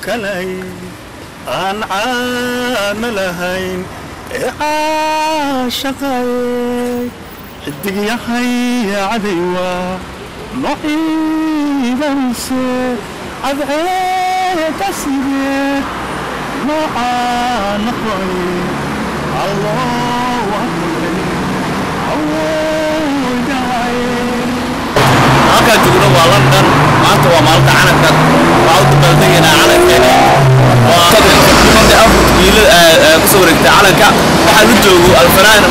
كلي أن عاملهين عاشقي حدق يا حي عديوة نعيد انسى عذعيت اسيدي معانا قوي الله اكبر الله داعين halkaan joogno waa London maanta waa maalinta calanka waa u dabaldeena calankeena waa dadka afkiila ku soo wareegtay calanka waxa uu joogo alfaraan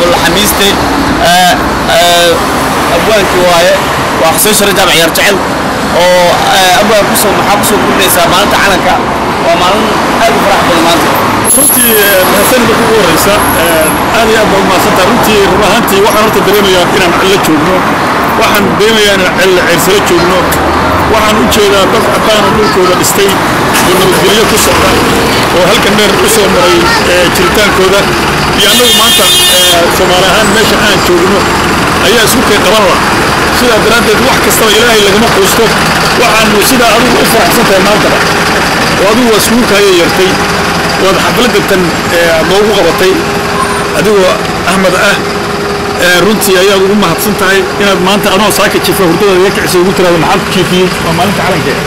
wal xamiiste abwaanki waaye waa xuseen shariif jaamac yar jecel oo abwaan ku soo maxaa ku soo kulmaysa maalinta calanka waa maalin aad u farax badan maanta runtii mahadsan ugu horeysa aad iyo aad u mahadsantahay runtii ruuxantii waxaan horta dareemayaa inaan cilla joogno waxaan dareemayaa inaan cilla cirsala joogno waxaan u jeedaa dad cadaan oo dhulkooda dhistay oo nabadgelyo ku socda oo halkan dheer u soo maray jiritaankooda iyo annagu maanta Soomaali ahaan meesha aan joogno ayaa isku kay qaban la sida daradeed wax kasta ilaahay lagama quusto waxaan sida adigu u faraxsantahay maanta oo adigu wasmuuka ay yartay wad xafladatan loogu qabatay adigoo Ahmed runtii ayaad ugu mahadsan tahay inaad maanta anoo saaka jifa hurdada iga kicisa ugu tiraado maxaa kiifiyay waa maalinta calankeeda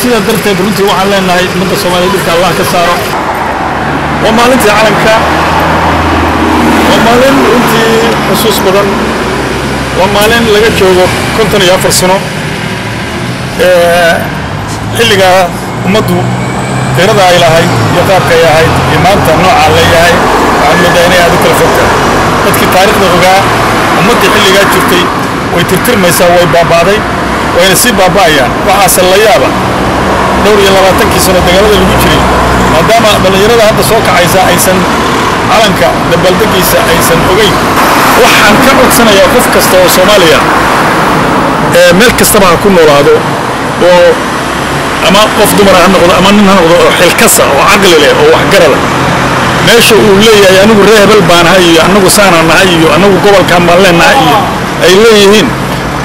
sida darteed runtii waxaan leenahay ummadda Soomaaliyeed dhulka Allah ka saaro waa maalinta calanka waa maalin runtii xusuus badan waa maalin laga joogo 54 sano xilliga ummaddu tirada ay lahayd iyo qaabka ay ahayd iyo maanta nooca la yahay waxaan moodaa inay aad u kala fogtahay dadkii taariikhda ogaa ummadda xilligaa jirtay way tirtirmaysaa way baabaaday wayna sii baaba'ayaan waxaase la yaaba dhowr iyo 20 sano dagaalada lagu jiray maadaama dhalinyarada hadda soo kacaysa aysan calanka dabaldegiisa aysan ogeyn waxaan ka codsanayaa qof kasta oo Soomaaliya meel kastaba ha ku noolaado oo ama qof dumar ah noqdo ama nin ha noqdo oo xilkasa oo aqal leh oo wax garada meesha uu leeyahay anigu reebel baan ahay iyo anigu saanaan ahay iyo anigu gobolka ma leenahay iyo ay leeyihiin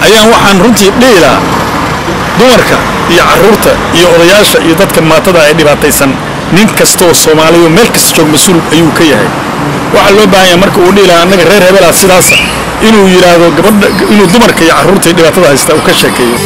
ayaan waxaan runtii dheelaa dumarka iyo caruurta iyo odayaasha iyo dadka maatada ay dhibaataysan nin kasta oo Soomaaliyeed meel kasta joog mas'uul ayuu ka yahay waxa loo baahan yahay marka uu dheelaa anaga reer hebel sidaas inuu yiraahdo gabadha inuu dumarka iyo caruurta dhibaatada haysta uu ka sheekeeyo